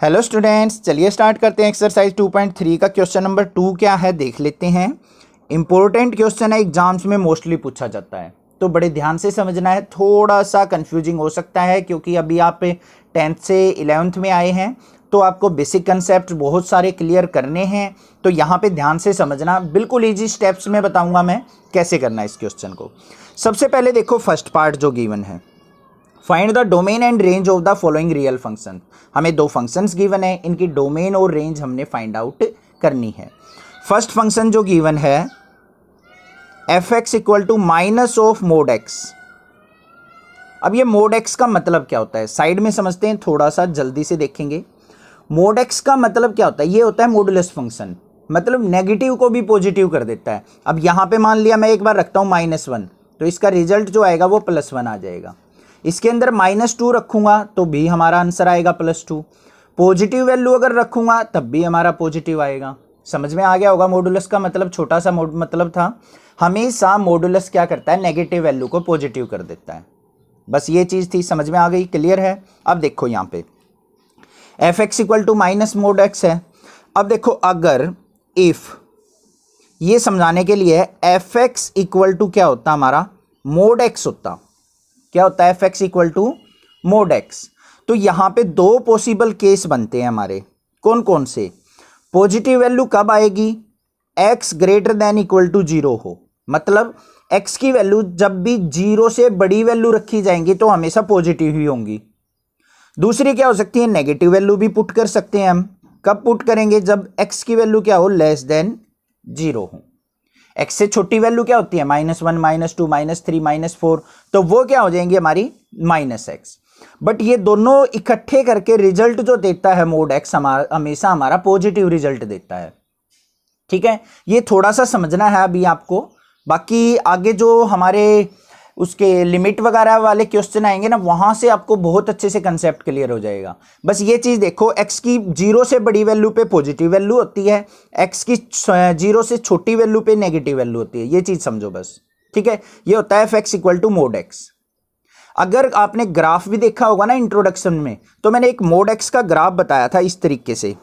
Hello students, चलिए start करते हैं। एक्सरसाइज 2.3 का क्वेश्चन नंबर 2 क्या है देख लेते हैं। इंपॉर्टेंट क्वेश्चन है, एग्जाम्स में मोस्टली पूछा जाता है, तो बड़े ध्यान से समझना है। थोड़ा सा कंफ्यूजिंग हो सकता है क्योंकि अभी आप 10th से 11th में आए हैं, तो आपको बेसिक कंसेप्ट बहुत सारे क्लियर करने हैं। तो यहाँ पे ध्यान से समझना, बिल्कुल ईजी स्टेप्स में बताऊँगा मैं कैसे करना है इस क्वेश्चन को। सबसे पहले देखो फर्स्ट पार्ट जो गिवन है, find the domain and range of the following real function. हमें दो फंक्शंस गिवन है, इनकी डोमेन और रेंज हमने फाइंड आउट करनी है। फर्स्ट फंक्शन जो गिवन है f x equal to minus of mod x. अब ये मोड एक्स का मतलब क्या होता है, साइड में समझते हैं, थोड़ा सा जल्दी से देखेंगे। मोड एक्स का मतलब क्या होता है, ये होता है मॉडुलस फंक्शन, मतलब नेगेटिव को भी पॉजिटिव कर देता है। अब यहाँ पे मान लिया मैं एक बार रखता हूँ -1, तो इसका रिजल्ट जो आएगा वो +1 आ जाएगा। इसके अंदर -2 रखूंगा तो भी हमारा आंसर आएगा +2। पॉजिटिव वैल्यू अगर रखूंगा तब भी हमारा पॉजिटिव आएगा। समझ में आ गया होगा, मॉडुलस का मतलब छोटा सा मतलब था, हमेशा मॉडुलस क्या करता है, नेगेटिव वैल्यू को पॉजिटिव कर देता है। बस ये चीज़ थी, समझ में आ गई, क्लियर है। अब देखो यहाँ पे f x equal to minus mod x है। अब देखो अगर इफ, ये समझाने के लिए एफ एक्स इक्वल टू क्या होता हमारा, मोड एक्स होता। क्या होता है, f x equal to mod x. तो यहां पे दो पॉसिबल केस बनते हैं हमारे, कौन कौन से। पॉजिटिव वैल्यू कब आएगी, x greater than equal to 0 हो, मतलब एक्स की वैल्यू जब भी 0 से बड़ी वैल्यू रखी जाएंगी तो हमेशा पॉजिटिव ही होंगी। दूसरी क्या हो सकती है, नेगेटिव वैल्यू भी पुट कर सकते हैं हम। कब पुट करेंगे, जब एक्स की वैल्यू क्या हो, लेस देन 0 हो। एक्स से छोटी वैल्यू क्या होती है, -1, -2, -3, -4, तो वो क्या हो जाएंगी हमारी -x। बट ये दोनों इकट्ठे करके रिजल्ट जो देता है मोड एक्स, हमेशा हमारा पॉजिटिव रिजल्ट देता है। ठीक है, ये थोड़ा सा समझना है अभी आपको। बाकी आगे जो हमारे उसके लिमिट वगैरह वाले क्वेश्चन आएंगे ना, वहां से आपको बहुत अच्छे से कंसेप्ट क्लियर हो जाएगा। बस ये चीज देखो, एक्स की 0 से बड़ी वैल्यू पे पॉजिटिव वैल्यू होती है, एक्स की 0 से छोटी वैल्यू पे नेगेटिव वैल्यू होती है, ये चीज समझो बस। ठीक है, ये होता है f x equal to mod x. अगर आपने ग्राफ भी देखा होगा ना इंट्रोडक्शन में, तो मैंने एक मोड एक्स का ग्राफ बताया था इस तरीके से,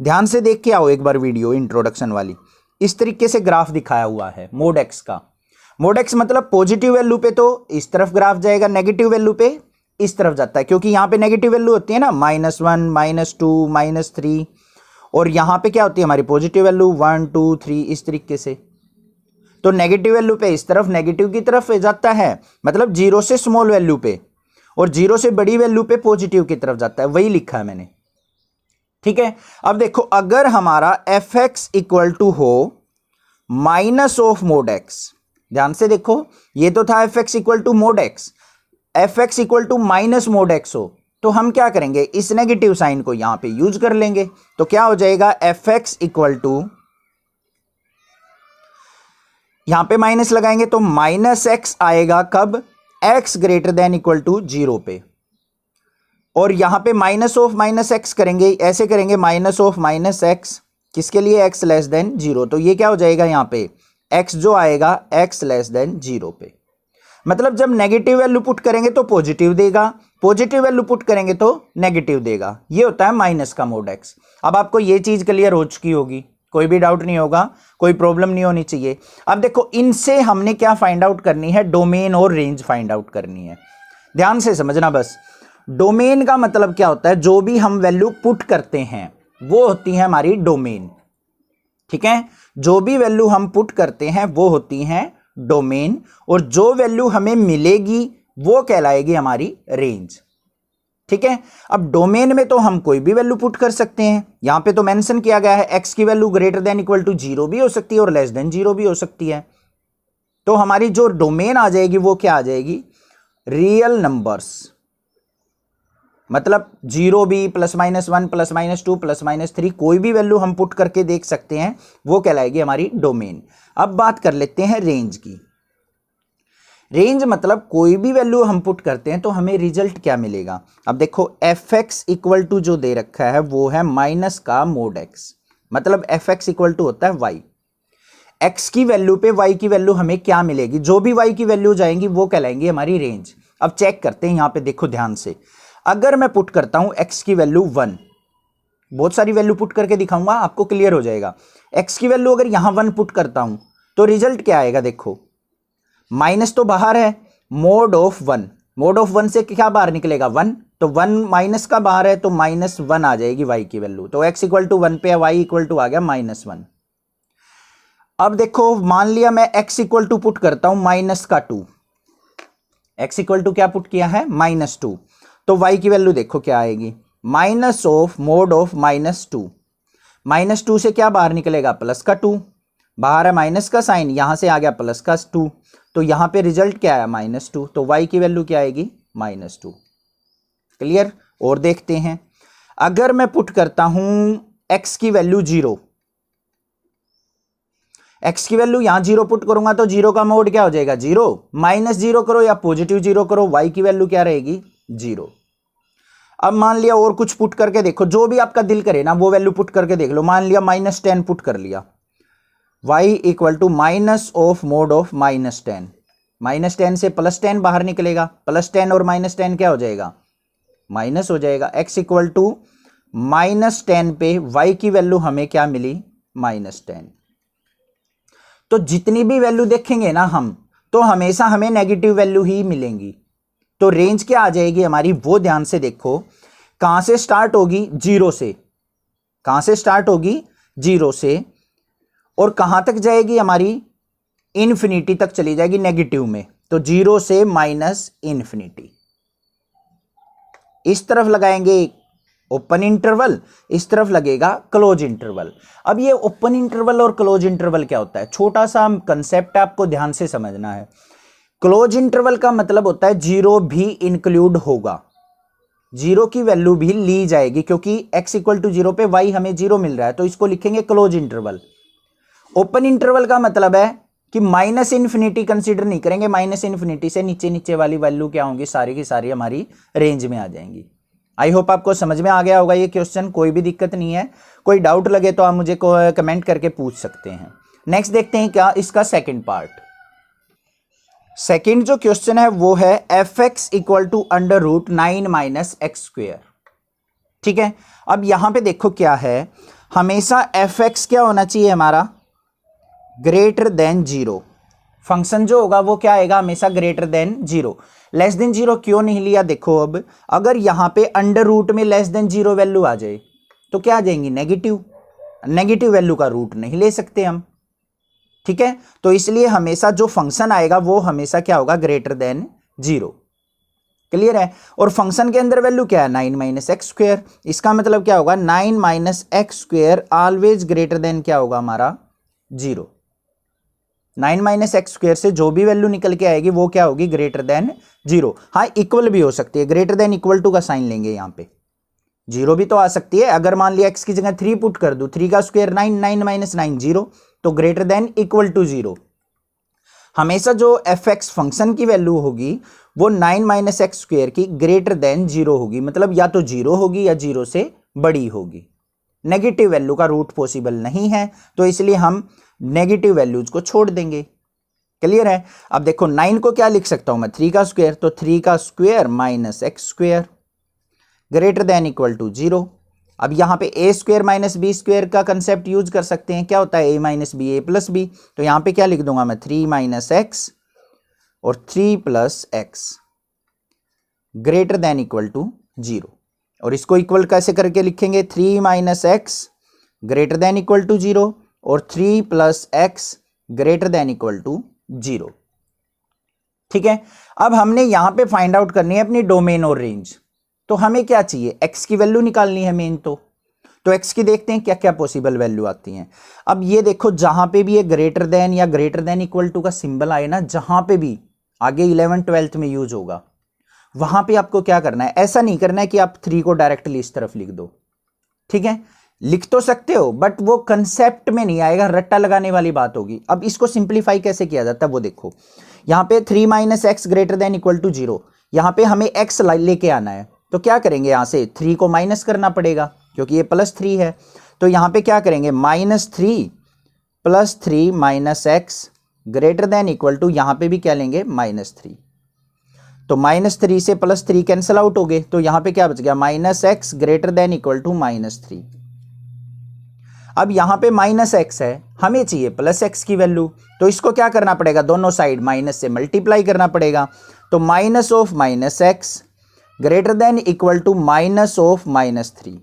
ध्यान से देख के आओ एक बार वीडियो इंट्रोडक्शन वाली। इस तरीके से ग्राफ दिखाया हुआ है मोड एक्स का। मोड एक्स मतलब पॉजिटिव वैल्यू पे तो इस तरफ ग्राफ जाएगा, नेगेटिव वैल्यू पे इस तरफ जाता है, क्योंकि यहां पे नेगेटिव वैल्यू होती है ना, -1, -2, -3, और यहां पे क्या होती है हमारी पॉजिटिव वैल्यू 1, 2, 3, इस तरीके से। तो नेगेटिव वैल्यू पे इस तरफ नेगेटिव की तरफ जाता है, मतलब 0 से स्मॉल वैल्यू पे, और 0 से बड़ी वैल्यू पे पॉजिटिव की तरफ जाता है, वही लिखा है मैंने। ठीक है, अब देखो अगर हमारा एफ एक्स इक्वल टू हो माइनस ऑफ मोड एक्स, ध्यान से देखो, ये तो था f x equal to mod x, f x equal to minus mod x हो, तो हम क्या करेंगे, इस नेगेटिव साइन को यहां पे यूज कर लेंगे। तो क्या हो जाएगा, एफ एक्स इक्वल टू, यहां पे माइनस लगाएंगे तो -x आएगा कब, x greater than equal to 0 पे, और यहां पे माइनस ऑफ -x करेंगे, ऐसे करेंगे -x, किसके लिए, x लेस देन 0, तो ये क्या हो जाएगा यहां पे, x जो आएगा x लेस देन 0 पे। मतलब जब नेगेटिव वैल्यू पुट करेंगे तो पॉजिटिव देगा, पॉजिटिव वैल्यू पुट करेंगे तो नेगेटिव देगा। ये होता है माइनस का मोड एक्स। अब आपको ये चीज क्लियर हो चुकी होगी, कोई भी डाउट नहीं होगा, कोई प्रॉब्लम नहीं होनी चाहिए। अब देखो इनसे हमने क्या फाइंड आउट करनी है, डोमेन और रेंज फाइंड आउट करनी है। ध्यान से समझना बस। डोमेन का मतलब क्या होता है, जो भी हम वैल्यू पुट करते हैं वो होती है हमारी डोमेन। ठीक है, जो भी वैल्यू हम पुट करते हैं वो होती हैं डोमेन, और जो वैल्यू हमें मिलेगी वो कहलाएगी हमारी रेंज। ठीक है, अब डोमेन में तो हम कोई भी वैल्यू पुट कर सकते हैं, यहां पे तो मेंशन किया गया है एक्स की value greater than equal to 0 भी हो सकती है और लेस देन 0 भी हो सकती है। तो हमारी जो डोमेन आ जाएगी वो क्या आ जाएगी, रियल नंबर्स, मतलब 0 भी, +-1, +-2, +-3, कोई भी वैल्यू हम पुट करके देख सकते हैं, वो कहलाएगी हमारी डोमेन। अब बात कर लेते हैं रेंज की। रेंज मतलब कोई भी वैल्यू हम पुट करते हैं तो हमें रिजल्ट क्या मिलेगा। अब देखो एफ एक्स इक्वल टू जो दे रखा है वो है माइनस का मोड एक्स, मतलब एफ एक्स इक्वल टू होता है वाई। एक्स की वैल्यू पे वाई की वैल्यू हमें क्या मिलेगी, जो भी वाई की वैल्यू जाएंगी वो कहलाएंगी हमारी रेंज। अब चेक करते हैं, यहां पे देखो ध्यान से, अगर मैं पुट करता हूं x की वैल्यू 1, बहुत सारी वैल्यू पुट करके दिखाऊंगा, आपको क्लियर हो जाएगा। x की वैल्यू अगर यहां 1 पुट करता हूं तो रिजल्ट क्या आएगा, देखो माइनस तो बाहर है, मोड ऑफ 1, मोड ऑफ 1 से क्या बाहर निकलेगा 1, तो 1 माइनस का बाहर है तो -1 आ जाएगी y की वैल्यू, तो x इक्वल टू 1 पे y इक्वल टू आ गया -1। अब देखो मान लिया मैं x इक्वल टू पुट करता हूं -2, x इक्वल टू क्या पुट किया है -2, तो y की वैल्यू देखो क्या आएगी, माइनस ऑफ मोड ऑफ -2, -2 से क्या बाहर निकलेगा +2, बाहर है माइनस का साइन, यहां से आ गया +2, तो यहां पे रिजल्ट क्या आया -2, तो y की वैल्यू क्या आएगी -2। क्लियर। और देखते हैं, अगर मैं पुट करता हूं x की वैल्यू 0, x की वैल्यू यहां 0 पुट करूंगा तो 0 का मोड क्या हो जाएगा 0, -0 करो या +0 करो, y की वैल्यू क्या रहेगी 0। अब मान लिया और कुछ पुट करके देखो, जो भी आपका दिल करे ना वो वैल्यू पुट करके देख लो। मान लिया -10 पुट कर लिया, y equal to minus of mod of -10, -10 से +10 बाहर निकलेगा, +10 और -10 क्या हो जाएगा माइनस हो जाएगा, x इक्वल टू -10 पे y की वैल्यू हमें क्या मिली -10। तो जितनी भी वैल्यू देखेंगे ना हम, तो हमेशा हमें नेगेटिव वैल्यू ही मिलेंगी। तो रेंज क्या आ जाएगी हमारी, वो ध्यान से देखो, कहां से स्टार्ट होगी 0 से, कहां से स्टार्ट होगी 0 से, और कहां तक जाएगी हमारी इन्फिनिटी तक चली जाएगी नेगेटिव में, तो 0 से -इन्फिनिटी। इस तरफ लगाएंगे ओपन इंटरवल, इस तरफ लगेगा क्लोज इंटरवल। अब ये ओपन इंटरवल और क्लोज इंटरवल क्या होता है, छोटा सा कंसेप्ट आपको ध्यान से समझना है। क्लोज इंटरवल का मतलब होता है 0 भी इंक्लूड होगा, 0 की वैल्यू भी ली जाएगी, क्योंकि x इक्वल टू 0 पे y हमें 0 मिल रहा है, तो इसको लिखेंगे क्लोज इंटरवल। ओपन इंटरवल का मतलब है कि -इन्फिनिटी कंसीडर नहीं करेंगे, -इन्फिनिटी से नीचे नीचे वाली वैल्यू क्या होंगी, सारी की सारी हमारी रेंज में आ जाएंगी। आई होप आपको समझ में आ गया होगा ये क्वेश्चन, कोई भी दिक्कत नहीं है। कोई डाउट लगे तो आप मुझे कमेंट करके पूछ सकते हैं। नेक्स्ट देखते हैं क्या इसका सेकंड पार्ट। सेकंड जो क्वेश्चन है वो है f(x) इक्वल टू √9 - x²। ठीक है, अब यहां पे देखो क्या है, हमेशा f(x) क्या होना चाहिए हमारा ग्रेटर देन 0। फंक्शन जो होगा वो क्या आएगा हमेशा ग्रेटर देन 0। लेस देन 0 क्यों नहीं लिया, देखो अब अगर यहां पे अंडर रूट में लेस देन 0 वैल्यू आ जाए तो क्या आ जाएंगी नेगेटिव, नेगेटिव वैल्यू का रूट नहीं ले सकते हम। ठीक है, तो इसलिए हमेशा जो फंक्शन आएगा वो हमेशा क्या होगा ग्रेटर देन 0। क्लियर है। और फंक्शन के अंदर वैल्यू क्या है 9 - x², इसका मतलब क्या होगा 9 - x² ऑलवेज ग्रेटर देन क्या होगा हमारा 0। 9 - x² से जो भी वैल्यू निकल के आएगी वो क्या होगी ग्रेटर देन 0। हाँ इक्वल भी हो सकती है, ग्रेटर देन इक्वल टू का साइन लेंगे यहां पे, 0 भी तो आ सकती है। अगर मान लिया x की जगह 3 पुट कर दूं, 3 का स्क्वायर 9, 9 - 9 0, तो ग्रेटर देन इक्वल टू 0। हमेशा जो f(x) फंक्शन की वैल्यू होगी वो 9 - x² की ग्रेटर देन 0 होगी, मतलब या तो 0 होगी या 0 से बड़ी होगी। नेगेटिव वैल्यू का रूट पॉसिबल नहीं है, तो इसलिए हम नेगेटिव वैल्यूज को छोड़ देंगे। क्लियर है। अब देखो 9 को क्या लिख सकता हूं मैं 3 का स्क्वायर, तो 3 का square -x² greater than equal to 0। अब यहां पे a² - b² का कंसेप्ट यूज कर सकते हैं, क्या होता है a - b a + b, तो यहां पे क्या लिख दूंगा मैं 3 - x और 3 + x greater than equal to 0। और इसको इक्वल कैसे करके लिखेंगे 3 - x greater than equal to 0 और 3 + x greater than equal to 0। ठीक है, अब हमने यहां पे फाइंड आउट करनी है अपनी डोमेन और रेंज। तो हमें क्या चाहिए x की वैल्यू निकालनी है मेन, तो x की देखते हैं क्या क्या पॉसिबल वैल्यू आती हैं। अब ये देखो जहां पे भी ये ग्रेटर देन या ग्रेटर देन इक्वल टू का सिंबल आए ना, जहां पे भी आगे 11th 12th में यूज होगा, वहां पे आपको क्या करना है, ऐसा नहीं करना है कि आप 3 को डायरेक्टली इस तरफ लिख दो। ठीक है, लिख तो सकते हो बट वो कंसेप्ट में नहीं आएगा, रट्टा लगाने वाली बात होगी। अब इसको सिंप्लीफाई कैसे किया जाता है वो देखो, यहां पे 3 - x greater than equal to 0, यहां पे हमें x लेके आना है, तो क्या करेंगे यहां से 3 को माइनस करना पड़ेगा क्योंकि ये +3 है, तो यहां पे क्या करेंगे -3 + 3 - x greater than equal to, यहां पे भी क्या लेंगे -3। तो -3 से +3 कैंसिल आउट हो गए, तो यहां पे क्या बच गया, -x greater than equal to -3। अब यहां पे -x है, हमें चाहिए +x की वैल्यू, तो इसको क्या करना पड़ेगा, दोनों साइड माइनस से मल्टीप्लाई करना पड़ेगा। तो minus of -x greater than equal to minus of -3।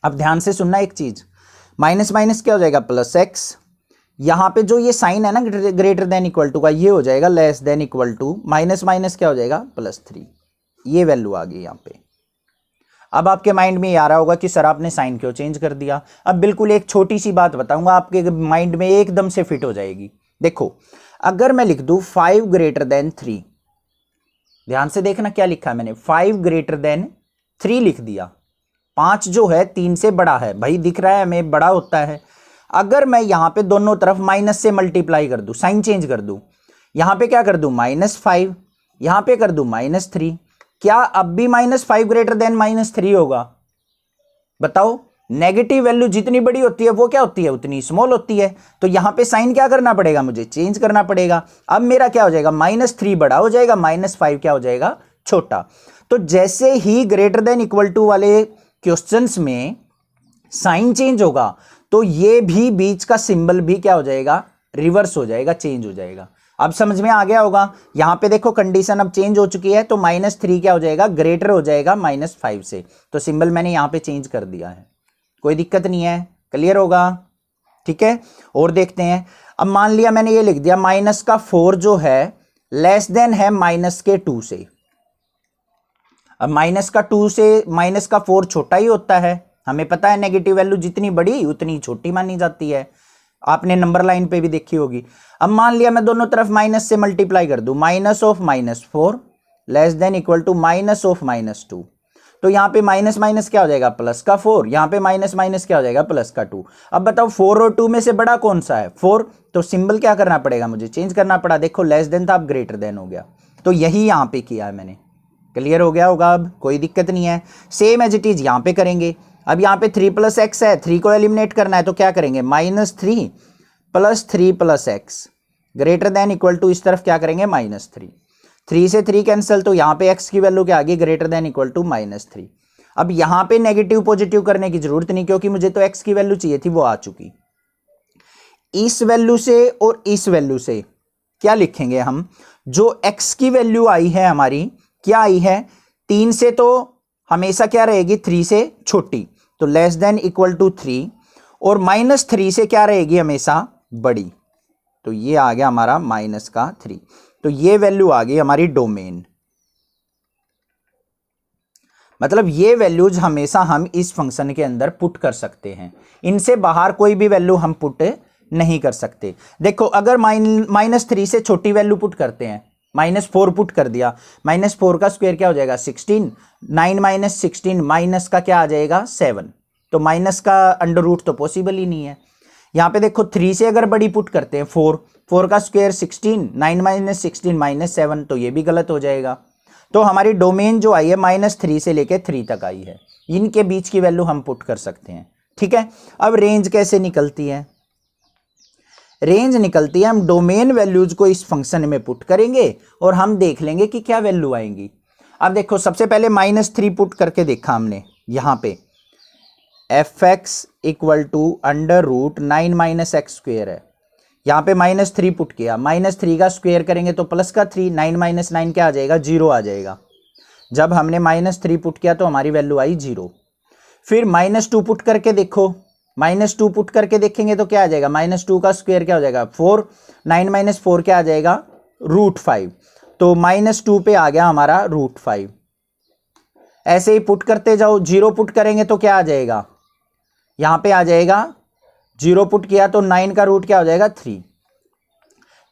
अब ध्यान से सुनना एक चीज, माइनस माइनस क्या हो जाएगा, +x, यहां पे जो ये साइन है ना ग्रेटर देन इक्वल टू का, ये हो जाएगा less than equal to, minus minus क्या हो जाएगा, +3। ये वैल्यू आ गई यहां पे। अब आपके माइंड में ये आ रहा होगा कि सर आपने साइन क्यों चेंज कर दिया। अब बिल्कुल एक छोटी सी बात बताऊंगा, आपके माइंड में एकदम से फिट हो जाएगी। देखो, अगर मैं लिख दूं 5 ग्रेटर देन 3, ध्यान से देखना क्या लिखा है मैंने, 5 ग्रेटर देन 3 लिख दिया। 5 जो है 3 से बड़ा है, भाई दिख रहा है हमें, बड़ा होता है। अगर मैं यहां पे दोनों तरफ माइनस से मल्टीप्लाई कर दूं, साइन चेंज कर दूं, यहां पे क्या कर दूं, -5, यहां पे कर दूं -3, क्या अब भी -5 ग्रेटर देन -3 होगा, बताओ। नेगेटिव वैल्यू जितनी बड़ी होती है वो क्या होती है, उतनी स्मॉल होती है। तो यहां पे साइन क्या करना पड़ेगा, मुझे चेंज करना पड़ेगा। अब मेरा क्या हो जाएगा, -3 बड़ा हो जाएगा, -5 क्या हो जाएगा, छोटा। तो जैसे ही ग्रेटर देन इक्वल टू वाले क्वेश्चंस में साइन चेंज होगा, तो ये भी बीच का सिंबल भी क्या हो जाएगा, रिवर्स हो जाएगा, चेंज हो जाएगा। अब समझ में आ गया होगा। यहां पे देखो कंडीशन अब चेंज हो चुकी है, तो -3 क्या हो जाएगा, ग्रेटर हो जाएगा -5 से। तो सिंबल मैंने यहां पे चेंज कर दिया है, कोई दिक्कत नहीं है, क्लियर होगा, ठीक है। और देखते हैं, अब मान लिया मैंने ये लिख दिया -4 जो है लेस देन है -2 से। अब -2 से -4 छोटा ही होता है, हमें पता है नेगेटिव वैल्यू जितनी बड़ी उतनी छोटी मानी जाती है, आपने नंबर लाइन पे भी देखी होगी। अब मान लिया मैं दोनों तरफ माइनस से मल्टीप्लाई कर दूं, minus of -4 less than equal to minus of -2। तो यहां पे माइनस माइनस क्या हो जाएगा, प्लस का 4, यहां पे माइनस माइनस क्या हो जाएगा, प्लस का 2। अब बताओ 4 और 2 में से बड़ा कौन सा है, 4। तो सिंबल क्या करना पड़ेगा, मुझे चेंज करना पड़ा। देखो लेस देन था, अब ग्रेटर देन हो गया। तो यही यहां पे किया है मैंने, क्लियर हो गया होगा, अब कोई दिक्कत नहीं है। सेम एज इट इज यहां पे करेंगे। अब यहां पे 3 + x है, 3 को एलिमिनेट करना है, तो क्या करेंगे, -3 + 3 + x greater than equal to, इस तरफ क्या करेंगे, -3। 3 से 3 कैंसिल, तो यहां पे x की वैल्यू क्या आ गई, ग्रेटर देन इक्वल टू -3। अब यहां पे नेगेटिव पॉजिटिव करने की जरूरत नहीं, क्योंकि मुझे तो x की वैल्यू चाहिए थी, वो आ चुकी। इस वैल्यू से और इस वैल्यू से क्या लिखेंगे हम, जो x की वैल्यू आई है हमारी, क्या आई है, 3 से तो हमेशा क्या रहेगी, 3 से छोटी, तो लेस देन इक्वल टू 3, और -3 से क्या रहेगी, हमेशा बड़ी। तो ये आ गया हमारा -3। तो ये वैल्यू आ गई हमारी डोमेन, मतलब ये वैल्यूज हमेशा हम इस फंक्शन के अंदर पुट कर सकते हैं, इनसे बाहर कोई भी वैल्यू हम पुट नहीं कर सकते। देखो अगर -3 से छोटी वैल्यू पुट करते हैं, -4 पुट कर दिया, -4 का स्क्वायर क्या हो जाएगा, 16, 9 - 16 माइनस का क्या आ जाएगा, 7। तो माइनस का अंडर रूट तो पॉसिबल ही नहीं है। यहां पे देखो 3 से अगर बड़ी पुट करते हैं 4 का स्क्वायर 16, 9 - 16 -7, तो ये भी गलत हो जाएगा। तो हमारी डोमेन जो आई है -3 से लेके 3 तक आई है, इनके बीच की वैल्यू हम पुट कर सकते हैं, ठीक है। अब रेंज कैसे निकलती है, रेंज निकलती है, हम डोमेन वैल्यूज को इस फंक्शन में पुट करेंगे और हम देख लेंगे कि क्या वैल्यू आएंगी। अब देखो सबसे पहले -3 पुट करके देखा हमने, यहां पे fx equal to √9 - x square है, यहां पे -3 पुट किया, -3 का स्क्वायर करेंगे तो प्लस का 3, 9 - 9 क्या आ जाएगा, 0 आ जाएगा। जब हमने -3 पुट किया तो हमारी वैल्यू आई 0। फिर -2 पुट करके देखो, -2 पुट करके देखेंगे तो क्या आ जाएगा, -2 का स्क्वायर क्या हो जाएगा, 4, 9 - 4 क्या आ जाएगा, √5। तो -2 पे आ गया हमारा √5। ऐसे ही पुट करते जाओ, 0 पुट करेंगे तो क्या आ जाएगा, यहां पे आ जाएगा 0 पुट किया तो 9 का रूट क्या हो जाएगा, 3,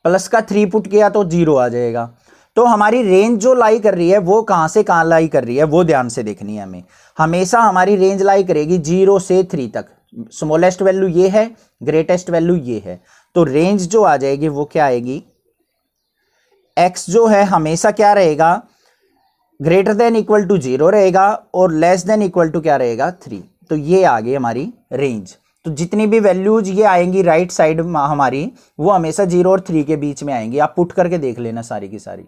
प्लस का 3 पुट किया तो 0 आ जाएगा। तो हमारी रेंज जो लाई कर रही है वो कहां से कहां लाई कर रही है, वो ध्यान से देखनी है हमें। हमेशा हमारी रेंज लाई करेगी 0 से 3 तक, स्मॉलेस्ट वैल्यू ये है, ग्रेटेस्ट वैल्यू ये है। तो रेंज जो आ जाएगी वो क्या आएगी, x जो है हमेशा क्या रहेगा, ग्रेटर देन इक्वल टू 0 रहेगा, और लेस देन इक्वल टू क्या रहेगा, 3। तो ये आ गई हमारी रेंज। तो जितनी भी वैल्यूज ये आएंगी राइट साइड हमारी, वो हमेशा 0 और 3 के बीच में आएंगी, आप पुट करके देख लेना सारी की सारी।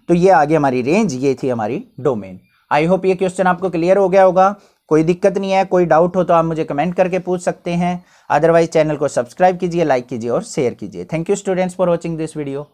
तो ये आगे हमारी रेंज, ये थी हमारी डोमेन। आई होप ये क्वेश्चन आपको क्लियर हो गया होगा। कोई दिक्कत नहीं है, कोई डाउट हो तो आप मुझे कमेंट करके पूछ सकते हैं। अदरवाइज चैनल को सब्सक्राइब कीजिए, लाइक कीजिए और शेयर कीजिए। Thank you students for watching this video.